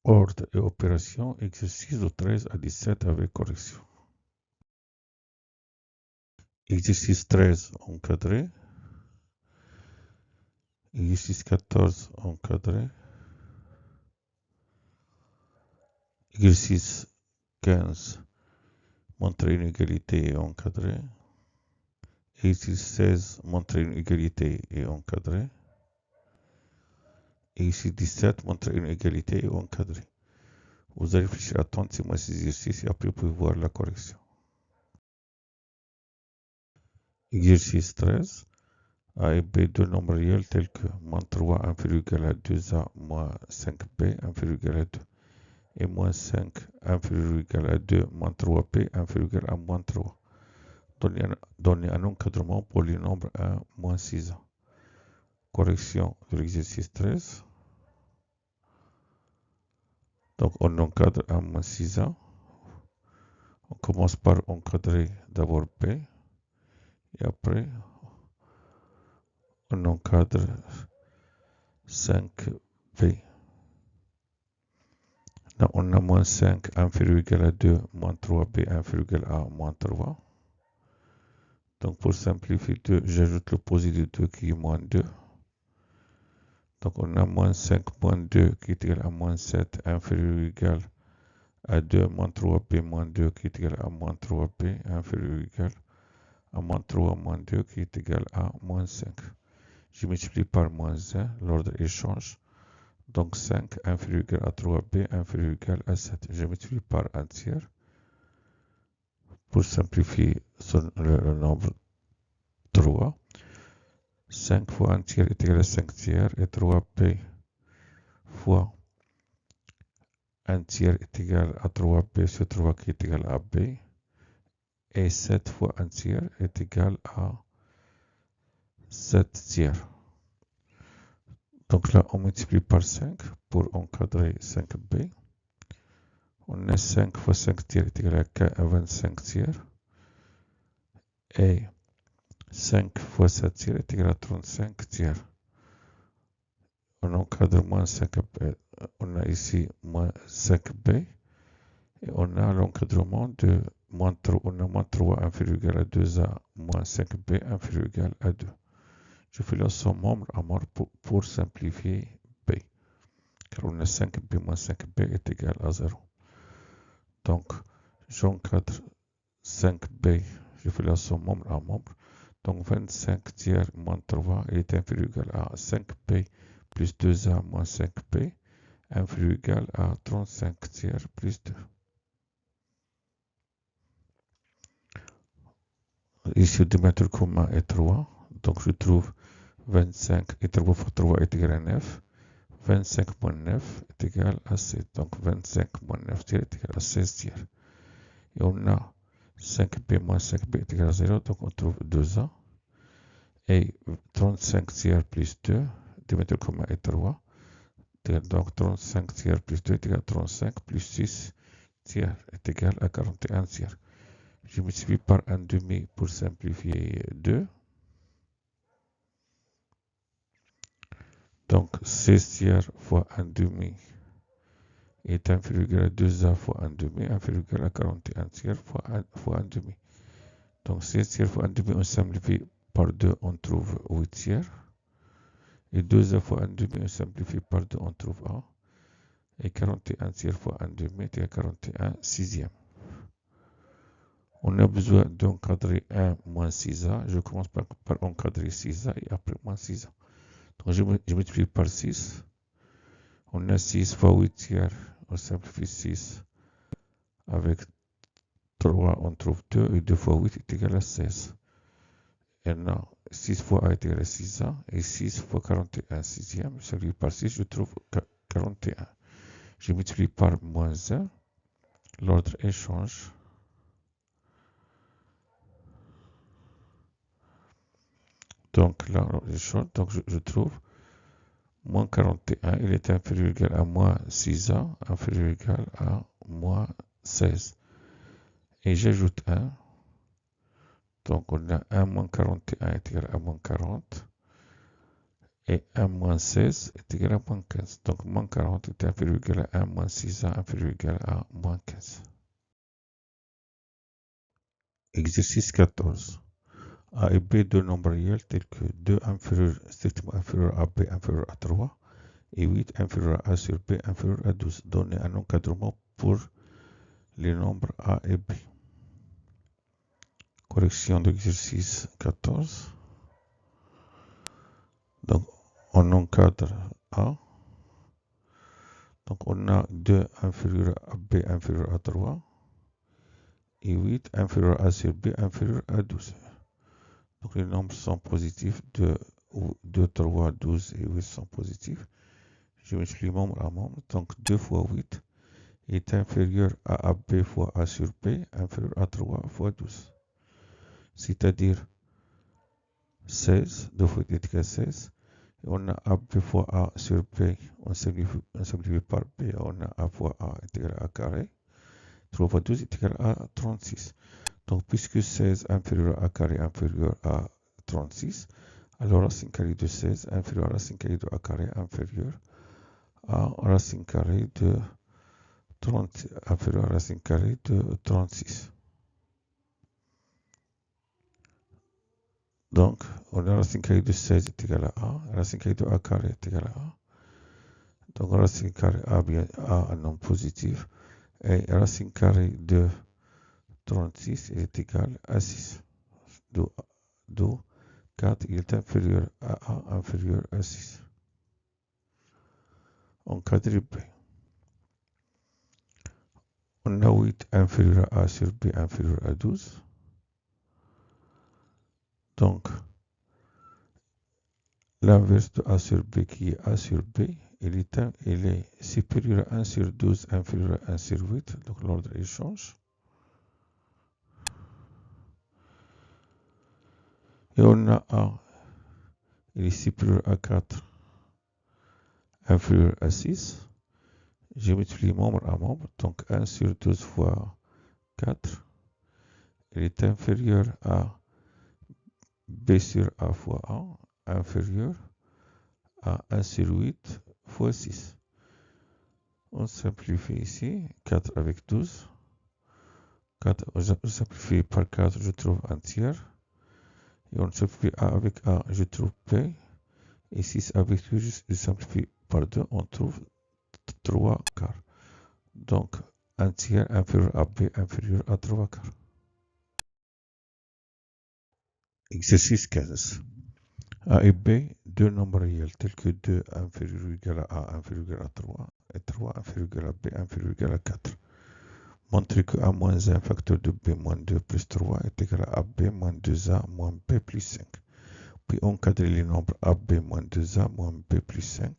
Ordre et opération, exercice de 13 à 17 avec correction. Exercice 13 encadré. Exercice 14 encadré. Exercice 15, montrer une égalité et encadré. Exercice 16, montrer une égalité et encadré. Exercice 17, montrer une égalité et encadré. Vous allez réfléchir attentivement à ces exercices et après vous pouvez voir la correction. Exercice 13. A et B, deux nombres réels tels que moins 3 inférieur ou égal à 2A moins 5B inférieur ou égal à 2 et moins 5 inférieur ou égal à 2 moins 3B inférieur ou égal à moins 3. Donnez un encadrement pour les nombres 1 moins 6A. Correction de l'exercice 13. Donc on encadre 1 moins 6A. On commence par encadrer d'abord B et après on encadre 5B. Là, on a moins 5 inférieur ou égal à 2 moins 3B inférieur ou égal à moins 3. Donc pour simplifier 2, j'ajoute l'opposé de 2 qui est moins 2. Donc on a moins 5 moins 2 qui est égal à moins 7 inférieur ou égal à 2 moins 3B moins 2 qui est égal à moins 3B inférieur ou égal à moins 3 moins 2 qui est égal à moins 5. Je multiplie par moins 1, l'ordre échange. Donc 5 inférieur ou égal à 3B inférieur ou égal à 7. Je multiplie par un tiers. Pour simplifier le nombre 3, 5 fois 1 tiers est égal à 5 tiers et 3B fois 1 tiers est égal à 3B sur 3 qui est égal à B et 7 fois 1 tiers est égal à 7 tiers. Donc là, on multiplie par 5 pour encadrer 5B. On a 5 fois 5 tiers est égal à 25 tiers et 5 fois 7 tiers est égal à 35 tiers. On encadre moins 5B. On a ici moins 5B et on a l'encadrement de moins 3. On a moins 3 inférieur ou égal à 2A moins 5B inférieur ou égal à 2. Je fais la somme membre à membre pour simplifier B. Car on a 5B moins 5B est égal à 0. Donc, j'encadre 5B. Je fais la somme membre à membre. Donc, 25 tiers moins 3 est inférieur ou égal à 5B plus 2A moins 5B inférieur ou égal à 35 tiers plus 2. Ici, le dénominateur commun est 3. Donc, je trouve 25 et 3 fois 3 est égal à 9. 25 moins 9 est égal à 7. Donc, 25 moins 9 tiers est égal à 16 tiers. Et on a 5B moins 5B est égal à 0. Donc, on trouve 2A. Et 35 tiers plus 2, le dénominateur commun est 3. Donc, 35 tiers plus 2 est égal à 35 plus 6 tiers est égal à 41 tiers. Je multiplie par 1 demi pour simplifier 2. Donc 16 tiers fois 1 demi est inférieur ou égal à 2A fois 1 demi, inférieur ou égal à 41 tiers fois 1 demi. Donc 16 tiers fois 1 demi, on simplifie par 2, on trouve 8 tiers. Et 2A fois 1 demi, on simplifie par 2, on trouve 1. Et 41 tiers fois 1 demi est égal à 41 sixième. On a besoin d'encadrer 1 moins 6A. Je commence par encadrer 6A et après moins 6A. Donc je multiplie par 6. On a 6 fois 8 tiers. On simplifie 6. Avec 3, on trouve 2. Et 2 fois 8 est égal à 16. Et là, 6 fois A est égal à 6A. Et 6 fois 41 sixième. Je simplifie par 6, je trouve 41. Je multiplie par moins 1. L'ordre échange. Donc là, donc je trouve moins 41, il est inférieur ou égal à moins 6A, inférieur ou égal à moins 16. Et j'ajoute 1. Donc on a 1 moins 41 est égal à moins 40. Et 1 moins 16 est égal à moins 15. Donc moins 40 est inférieur ou égal à 1, moins 6a inférieur ou égal à moins 15. Exercice 14. A et B, deux nombres réels tels que 2 strictement inférieur à B inférieur à 3 et 8 inférieur à A sur B inférieur à 12. Donnez un encadrement pour les nombres A et B. Correction de l'exercice 14. Donc, on encadre A. Donc, on a 2 inférieur à B inférieur à 3 et 8 inférieur à A sur B inférieur à 12. Donc, les nombres sont positifs. 2, 3, 12 et 8 sont positifs. Je multiplie membre à membre. Donc, 2 fois 8 est inférieur à AB fois A sur B, inférieur à 3 fois 12. C'est-à-dire 16, 2 fois 8 est égal à 16. Et on a AB fois A sur B, on simplifie par B, on a A fois A est égal à A carré. 3 fois 12 est égal à 36. Donc, puisque 16 inférieur à A carré inférieur à 36, alors racine carrée de 16 inférieur à racine carrée de A carré inférieur à racine carrée de 30, inférieur à racine carrée de 36. Donc, on a racine carrée de 16 est égal à A, racine carrée de A carré est égal à A. Donc, racine carrée A, bien A, un nombre positif, et racine carrée de 36 est égal à 6. Donc, 4 il est inférieur à A, inférieur à 6. On quadruple. On a 8 inférieur à A sur B, inférieur à 12. Donc, l'inverse de A sur B qui est A sur B, il est supérieur à 1 sur 12, inférieur à 1 sur 8. Donc, l'ordre il change. Et on a A, il est supérieur à 4, inférieur à 6. Je multiplie membre à membre. Donc, 1 sur 12 fois 4, il est inférieur à B sur A fois A, inférieur à 1 sur 8 fois 6. On simplifie ici, 4 avec 12. 4, je simplifie par 4, je trouve un tiers. Et on simplifie A avec A, je trouve P. Et 6 avec 8, je simplifie par 2, on trouve 3 quarts. Donc, un tiers inférieur à B inférieur à 3 quarts. Exercice 15. A et B, deux nombres réels tels que 2 inférieur ou égal à A inférieur à 3 et 3 inférieur ou égal à B inférieur ou égal à 4. Montrez que A moins 1 facteur de B moins 2 plus 3 est égal à AB moins 2A moins B plus 5. Puis encadrez les nombres AB moins 2A moins B plus 5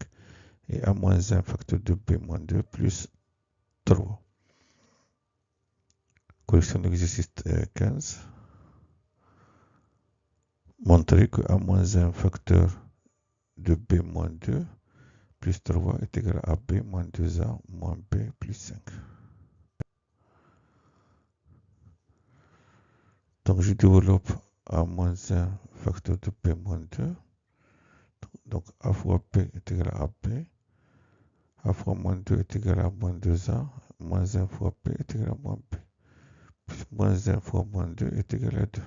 et A moins 1 facteur de B moins 2 plus 3. Correction de l'exercice 15. Montrer que A moins 1 facteur de B moins 2 plus 3 est égal à AB moins 2A moins B plus 5. Donc je développe A moins 1 facteur de B moins 2. Donc A fois B est égal à AB. A fois moins 2 est égal à moins 2A. Moins 1 fois B est égal à moins B. Plus moins 1 fois moins 2 est égal à 2.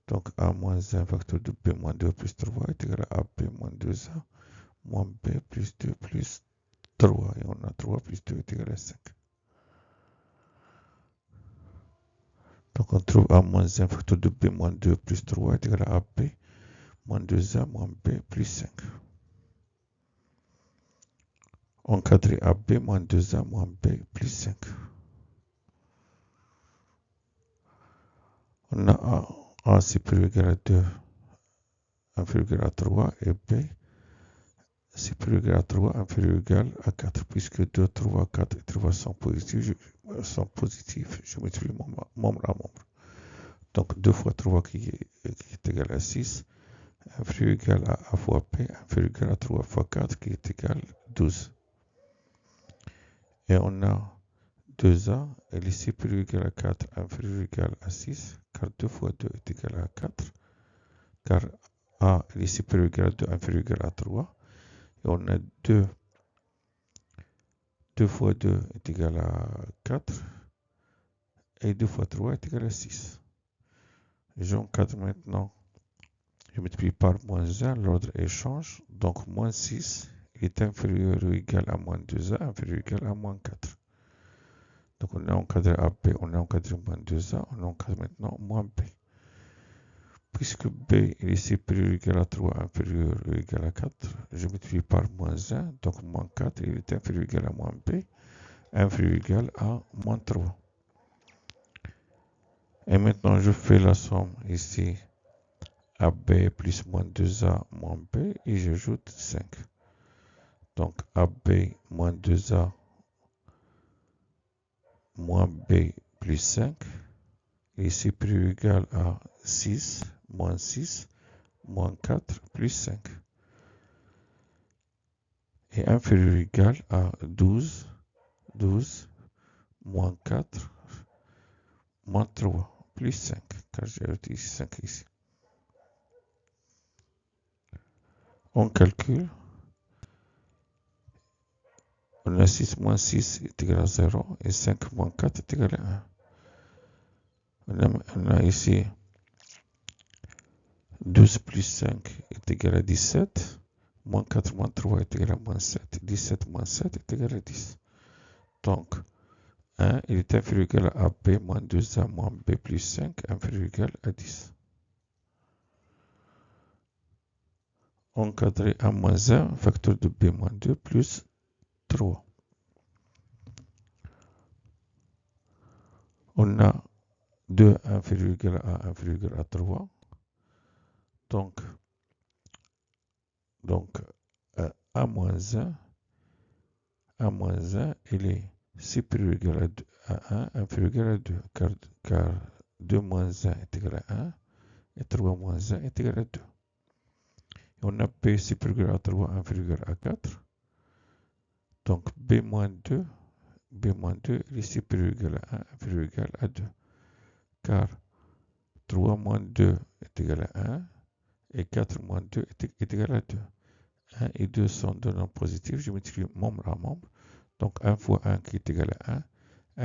Donc A moins 1 facteur de B moins 2 plus 3 est égal à AB moins 2A moins B plus 2 plus 3. Et on a 3 plus 2 est égal à 5. Donc on trouve A moins 1 facteur de B moins 2 plus 3 est égal à AB moins 2A moins B plus 5. Encadré AB moins 2A moins B plus 5. On a A supérieur égal à 2 inférieur égal à 3 et B supérieur égal à 3 inférieur égal à 4. Puisque 2, 3, 4 et 3 sont positifs, je multiplie membre à membre. Donc 2 fois 3 qui est égal à 6, inférieur égal à A fois B, inférieur égal à 3 fois 4 qui est égal à 12. Et on a 2A, elle est supérieure égal à 4, inférieure égal à 6, car 2 fois 2 est égal à 4, car A il est supérieur ou égal à 2, inférieur ou égal à 3. Et on a 2 fois 2 est égal à 4. Et 2 fois 3 est égal à 6. J'encadre maintenant. Je multiplie par moins 1, l'ordre échange. Donc moins 6 est inférieur ou égal à moins 2A, inférieur ou égal à moins 4. Donc on a encadré AB, on a encadré moins 2A, on encadre maintenant moins B. Puisque B est supérieur ou égal à 3, inférieur ou égal à 4, je multiplie par moins 1, donc moins 4, il est inférieur ou égal à moins B, inférieur ou égal à moins 3. Et maintenant je fais la somme ici. AB plus moins 2A moins B et j'ajoute 5. Donc AB moins 2A moins B plus 5 est supérieur ou égal à 6 moins 6 moins 4 plus 5. Et inférieur ou égal à 12 moins 4 moins 3 plus 5. Car j'ai ajouté 5 ici. On calcule. On a 6 moins 6 est égal à 0 et 5 moins 4 est égal à 1. On a ici 12 plus 5 est égal à 17. Moins 4 moins 3 est égal à moins 7. 17 moins 7 est égal à 10. Donc, 1, il est inférieur ou égal à AB moins 2A moins B plus 5, inférieur ou égal à 10. Encadré A moins 1, facteur de B moins 2 plus 3. On a 2 inférieur ou égal à A inférieur ou égal à 3. Donc A moins 1, il est supérieur ou égal à 1, inférieur ou égal à 2, car 2 moins 1 est égal à 1 et 3 moins 1 est égal à 2. Et on a B supérieur ou égal à 3, inférieur ou égal à 4. Donc B moins 2, il est supérieur ou égal à 1, inférieur ou égal à 2. Car 3 moins 2 est égal à 1 et 4 moins 2 est égal à 2. 1 et 2 sont deux nombres positifs, je multiplie membre à membre. Donc 1 fois 1 qui est égal à 1,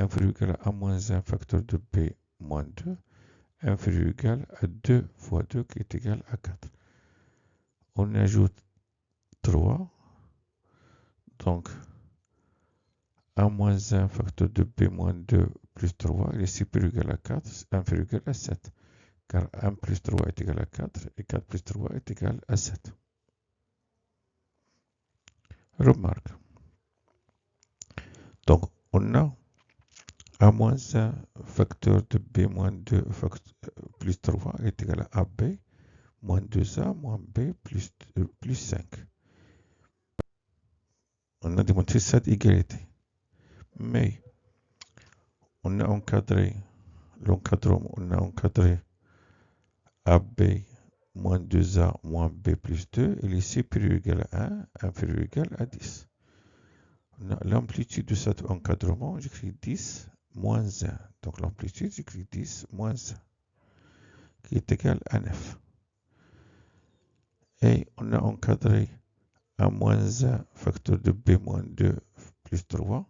inférieur ou égal à 1 moins 1 facteur de B moins 2, inférieur ou égal à 2 fois 2 qui est égal à 4. On ajoute 3, donc 1 moins 1 facteur de B moins 2 plus 3, il est supérieur ou égal à 4, inférieur ou égal à 7. Car 1 plus 3 est égal à 4 et 4 plus 3 est égal à 7. Remarque. Donc, on a A moins 1 facteur de B moins 2 plus 3 est égal à AB moins 2A moins B plus 5. On a démontré cette égalité. Mais on a encadré l'encadrement, on a encadré AB moins 2A moins B plus 2, il est supérieur ou égal à 1, inférieur ou égal à 10. L'amplitude de cet encadrement, j'écris 10 moins 1. Donc l'amplitude, j'écris 10 moins 1, qui est égal à 9. Et on a encadré A moins 1 facteur de B moins 2 plus 3.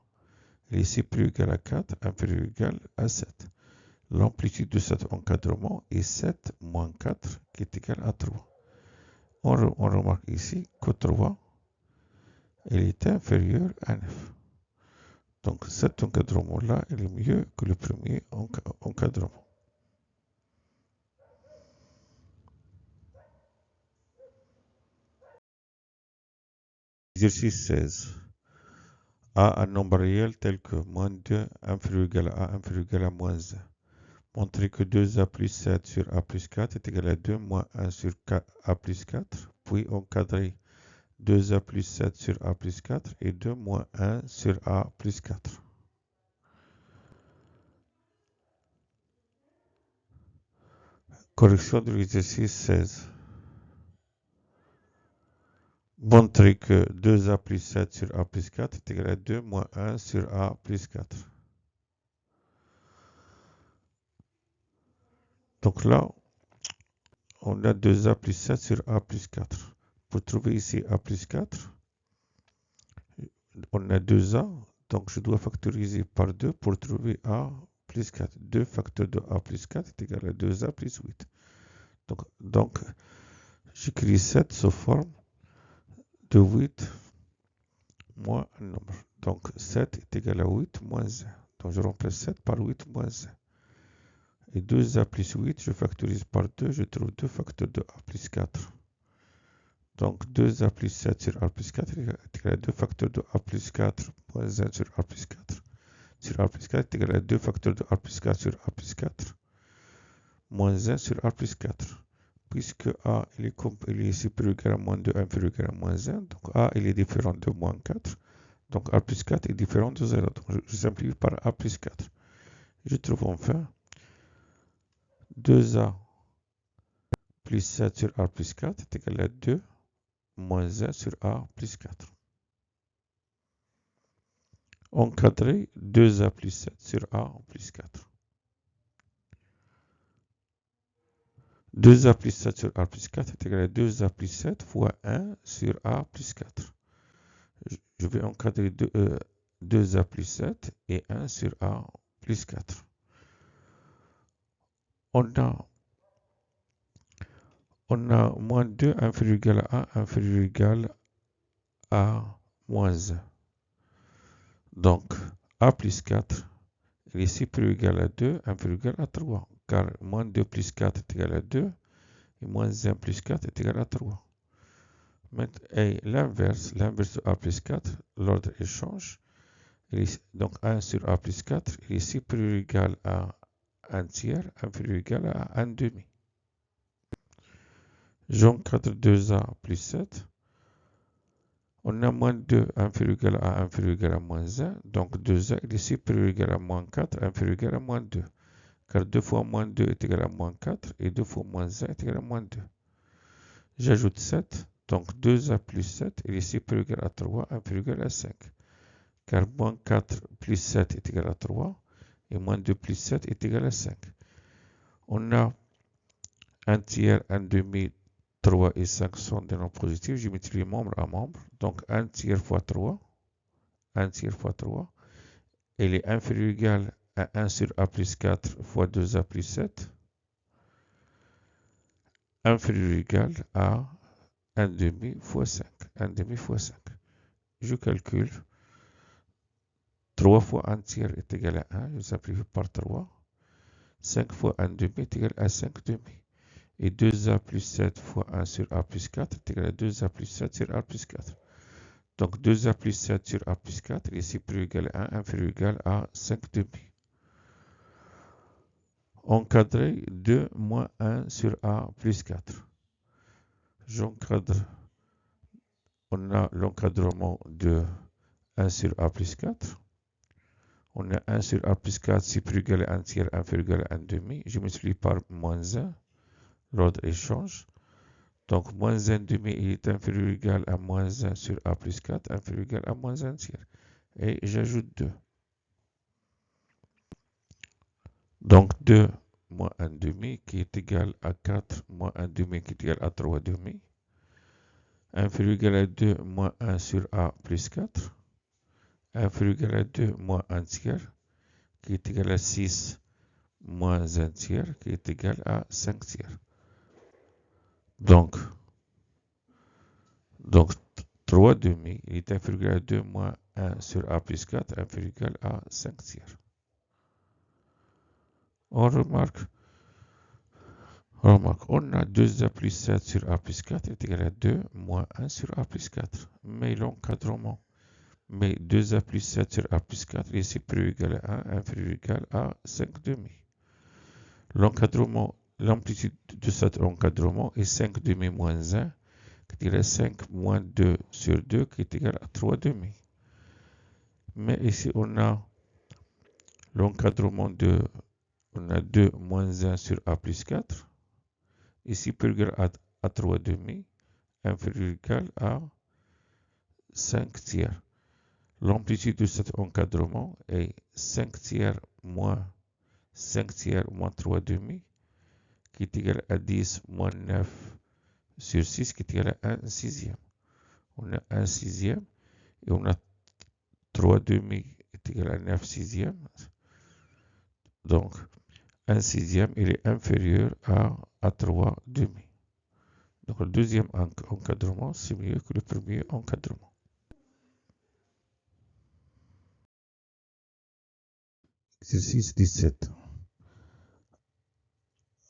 Il est supérieur ou égal à 4, inférieur ou égal à 7. L'amplitude de cet encadrement est 7 moins 4, qui est égal à 3. On remarque ici que 3, il est inférieur à 9. Donc cet encadrement-là, il est mieux que le premier encadrement. Exercice 16. A un nombre réel tel que moins 2, inférieur ou égal à A, inférieur ou égal à moins 1. Montrer que 2A plus 7 sur A plus 4 est égal à 2 moins 1 sur A plus 4. Puis encadrer 2A plus 7 sur A plus 4 et 2 moins 1 sur A plus 4. Correction de l'exercice 16. Montrer que 2A plus 7 sur A plus 4 est égal à 2 moins 1 sur A plus 4. Donc là, on a 2a plus 7 sur a plus 4. Pour trouver ici a plus 4, on a 2a, donc je dois factoriser par 2 pour trouver a plus 4. 2 facteurs de a plus 4 est égal à 2a plus 8. Donc j'écris 7 sous forme de 8 moins un nombre. Donc 7 est égal à 8 moins 1. Donc je remplace 7 par 8 moins 1. Et 2a plus 8, je factorise par 2, je trouve 2 facteurs de a plus 4. Donc 2a plus 7 sur a plus 4 est égal à 2 facteurs de a plus 4 moins 1 sur a plus 4. Sur a plus 4 est égal à 2 facteurs de a plus 4 sur a plus 4 moins 1 sur a plus 4. Puisque a il est supérieur ou égal à moins 2, inférieur ou égal à moins 1, donc a il est différent de moins 4. Donc a plus 4 est différent de 0. Donc je simplifie par a plus 4. Je trouve enfin 2a plus 7 sur a plus 4 est égal à 2 moins 1 sur a plus 4. Encadré 2a plus 7 sur a plus 4. 2a plus 7 sur a plus 4 est égal à 2a plus 7 fois 1 sur a plus 4. Je vais encadrer 2a plus 7 et 1 sur a plus 4. On a moins 2 inférieur ou égal à 1 inférieur ou égal à moins 1. Donc, a plus 4 est ici supérieur ou égal à 2 inférieur ou égal à 3. Car moins 2 plus 4 est égal à 2 et moins 1 plus 4 est égal à 3. Et l'inverse de a plus 4, l'ordre échange. Donc 1 sur a plus 4 est supérieur ou égal à 1 tiers inférieur ou égal à 1 demi. J'encadre 2a plus 7. On a moins 2 inférieur ou égal à 1 inférieur ou égal à moins 1. Donc 2a est supérieur ou égal à moins 4 inférieur ou égal à moins 2. Car 2 fois moins 2 est égal à moins 4 et 2 fois moins 1 est égal à moins 2. J'ajoute 7. Donc 2a plus 7 est supérieur ou égal à 3 inférieur ou égal à 5. Car moins 4 plus 7 est égal à 3 et moins 2 plus 7 est égal à 5. On a 1 tiers, 1 demi, 3 et 5 sont des nombres positifs. Je multiplie membre à membre. Donc 1 tiers fois 3. 1 tiers fois 3. Il est inférieur ou égal à 1 sur a plus 4 fois 2a plus 7. Inférieur ou égal à 1 demi fois 5. 1 demi fois 5. Je calcule. 3 fois 1 tiers est égal à 1. Je simplifie par 3. 5 fois 1 demi est égal à 5 demi. Et 2a plus 7 fois 1 sur a plus 4 est égal à 2a plus 7 sur a plus 4. Donc 2a plus 7 sur a plus 4 est supérieur ou égal à 1 inférieur ou égal à 5 demi. Encadré 2 moins 1 sur a plus 4. J'encadre. On a l'encadrement de 1 sur a plus 4. On a 1 sur a plus 4 supérieur ou égal à 1 tiers inférieur ou égal à 1 demi. Je multiplie par moins 1. L'ordre échange. Donc, moins 1 demi est inférieur ou égal à moins 1 sur a plus 4, inférieur ou égal à moins 1 tiers. Et j'ajoute 2. Donc, 2 moins 1 demi qui est égal à 4 moins 1 demi qui est égal à 3 demi. Inférieur ou égal à 2 moins 1 sur a plus 4. Inférieur ou égal à 2 moins 1 tiers qui est égal à 6 moins 1 tiers qui est égal à 5 tiers. Donc 3 demi est inférieur à 2 moins 1 sur a plus 4 inférieur ou égal à 5 tiers. On remarque, on a 2a plus 7 sur a plus 4 est égal à 2 moins 1 sur a plus 4. Mais l'encadrement, 2a plus 7 sur a plus 4 est supérieur ou égal à 1 inférieur ou égal à 5 demi. L'encadrement, l'amplitude de cet encadrement est 5 demi moins 1, qui est égal à 5 moins 2 sur 2, qui est égal à 3 demi. Mais ici, on a l'encadrement de, on a 2 moins 1 sur a plus 4, est supérieur à 3 demi, inférieur ou égal à 5 tiers. L'amplitude de cet encadrement est 5 tiers moins 3 demi, qui est égal à 10 moins 9 sur 6 qui est égal à 1 sixième. On a 1 sixième et on a 3 demi est égal à 9 sixièmes. Donc, 1 sixième, il est inférieur à 3 demi. Donc, le deuxième encadrement, c'est mieux que le premier encadrement. Exercice 17.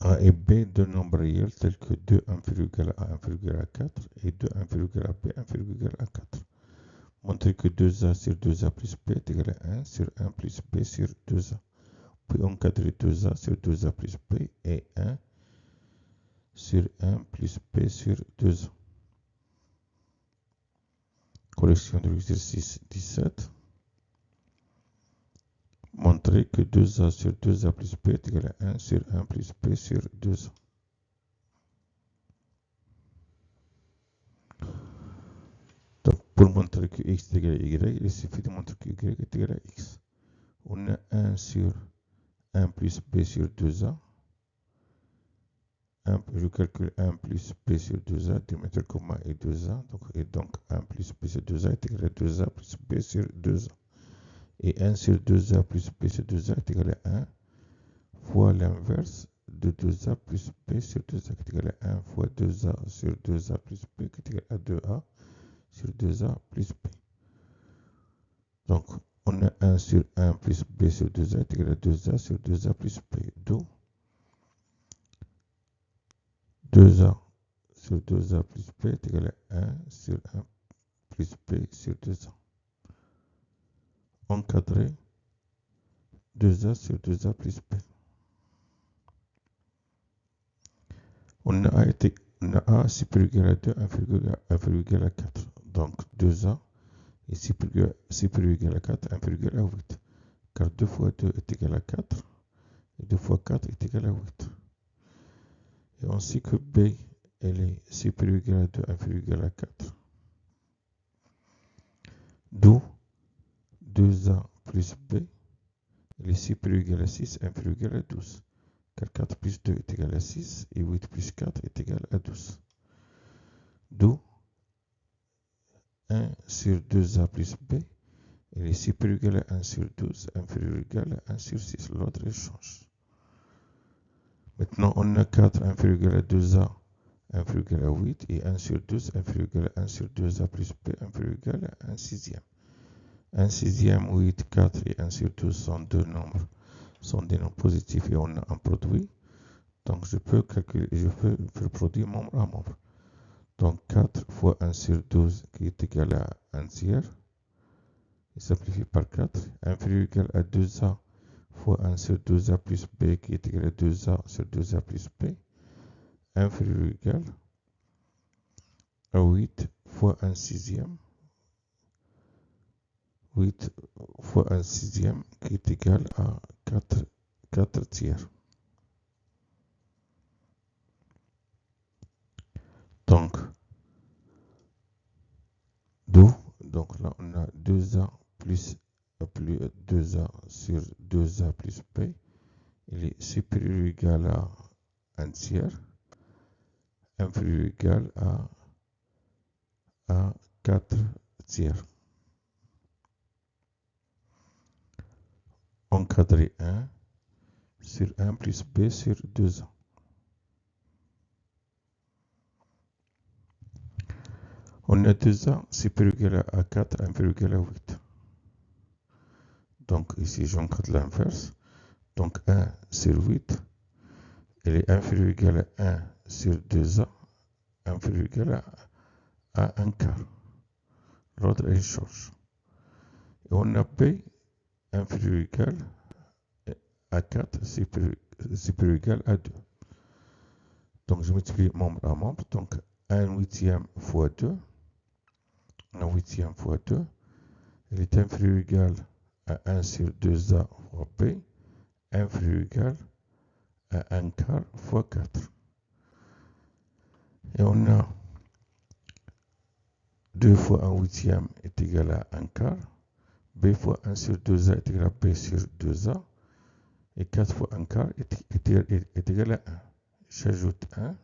A et B, deux nombres réels tels que 2 inférieur égal à 1 à 4 et 2 inférieur égal à B inférieur égal à 4. Montrer que 2A sur 2A plus B est égal à 1 sur 1 plus B sur 2A. Puis encadrer 2A sur 2A plus B et 1 sur 1 plus B sur 2A. Correction de l'exercice 17. Montrer que 2A sur 2A plus B est égal à 1 sur 1 plus B sur 2A. Donc, pour montrer que x est égal à y, il suffit de montrer que y est égal à x. On a 1 sur 1 plus b sur 2a. Je calcule 1 plus b sur 2a, 2 mètres commun et 2a. Donc 1 plus b sur 2a est égal à 2a plus b sur 2a. Et 1 sur 2a plus b sur 2a est égal à 1 fois l'inverse de 2a plus b sur 2a qui est égal à 1 fois 2a sur 2a plus b qui est égal à 2a sur 2a plus b. Donc, on a 1 sur 1 plus b sur 2a est égal à 2a sur 2a plus b. D'où 2a sur 2a plus b est égal à 1 sur 1 plus b sur 2a. Encadré 2a sur 2a plus b. On a a supérieur égal à 2, inférieur égal à 4. Donc 2a est supérieur égal à 4, inférieur égal à 8. Car 2 fois 2 est égal à 4 et 2 fois 4 est égal à 8. Et on sait que b elle est supérieure égal à 2, inférieure égal à 4. D'où 2a plus b, elle est supérieure égal à 6, inférieure égal à 12. Car 4 plus 2 est égal à 6 et 8 plus 4 est égal à 12. D'où 1 sur 2a plus b, elle est supérieure égal à 1 sur 12, inférieure égal à 1 sur 6. L'autre échange. Maintenant, on a 4 inférieur égal à 2a, inférieur égal à 8, et 1 sur 12, inférieur égal à 1 sur 2a plus b, inférieur égal à 1 sixième. 1 sixième, 8, 4 et 1 sur 12 sont des nombres positifs et on a un produit. Donc, je peux faire produire membre à membre. Donc, 4 fois 1 sur 12 qui est égal à 1 tiers. Il simplifie par 4. Inférieur égal à 2a fois 1 sur 2a plus b qui est égal à 2a sur 2a plus b. Inférieur égal à 8 fois 1 sixième. 8 fois 1 sixième qui est égal à 4 tiers. Donc là on a 2a plus 2a sur 2a plus b. Il est supérieur ou égal à 1 tiers. Inférieur ou égal à 4 tiers. Encadré 1 sur 1 plus b sur 2a. On a 2a supérieur ou égal à 4, inférieur ou égal à 8. Donc ici j'encadre l'inverse. Donc 1 sur 8, il est inférieur ou égal à 1 sur 2a, inférieur ou égal à 1 quart. L'autre est change. Et on a b inférieur ou égal à 4, supérieur ou égal à 2. Donc je multiplie membre à membre. Donc 1 huitième fois 2, 1 huitième fois 2, il est inférieur ou égal à 1 sur 2a fois b, inférieur ou égal à 1 quart fois 4. Et on a 2 fois 1 huitième est égal à 1 quart. B fois 1 sur 2a est égal à B sur 2a. Et 4 fois 1 quart est égal à 1. j'ajoute 1.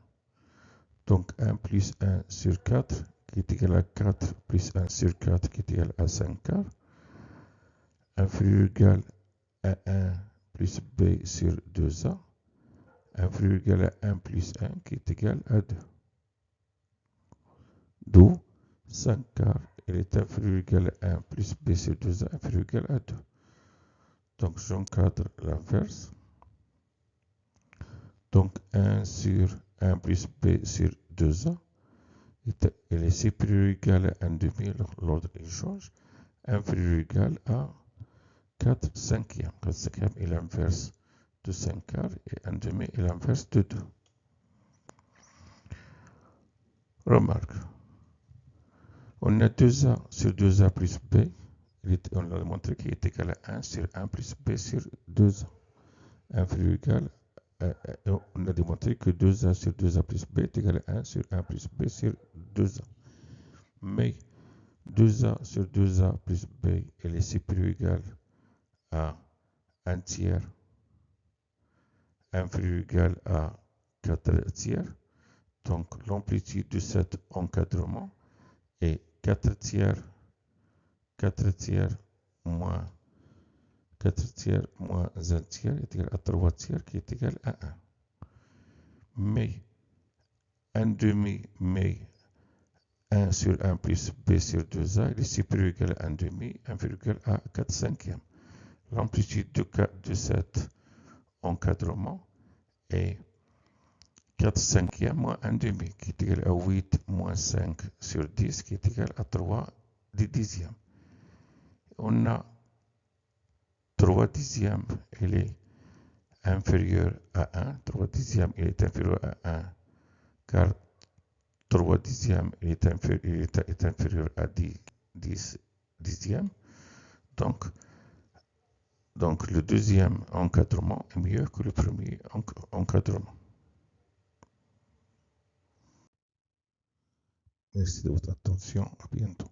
Donc 1 plus 1 sur 4 qui est égal à 4 plus 1 sur 4 qui est égal à 5 quarts. Inférieur égal à 1 plus b sur 2a. Inférieur égal à 1 plus 1 qui est égal à 2. D'où 5 quarts, il est inférieur égal à 1 plus b sur 2a inférieur égal à 2. Donc j'encadre l'inverse. Donc 1 sur 1 plus b sur 2a, il est supérieur ou égal à 1 demi, l'ordre il change, inférieur ou égal à 4 cinquièmes. 4 cinquièmes est l'inverse de 5 quarts et 1 demi est l'inverse de 2. Remarque, on a 2a sur 2a plus b, on a montré qu'il est égal à 1 sur 1 plus b sur 2a, inférieur ou égal on a démontré que 2a sur 2a plus b est égal à 1 sur 1 plus b sur 2a. Mais 2a sur 2a plus b, elle est supérieure ou égale à 1 tiers, inférieur ou égal à 4 tiers. Donc l'amplitude de cet encadrement est 4 tiers moins 4 tiers moins 1 tiers est égal à 3 tiers qui est égal à 1. Mais 1 demi, mais 1 sur 1 plus b sur 2a, il est supérieur ou égal à 1 demi, inférieur ou égal à 4 cinquièmes. L'amplitude de cet encadrement est 4 cinquièmes moins 1 demi, qui est égal à 8 moins 5 sur 10, qui est égal à 3 dixièmes. On a 3 dixièmes, il est inférieur à 1. 3 dixièmes, il est inférieur à 1, car 3 dixièmes, il est inférieur à 10 dixièmes. Donc, le deuxième encadrement est mieux que le premier encadrement. Merci de votre attention. À bientôt.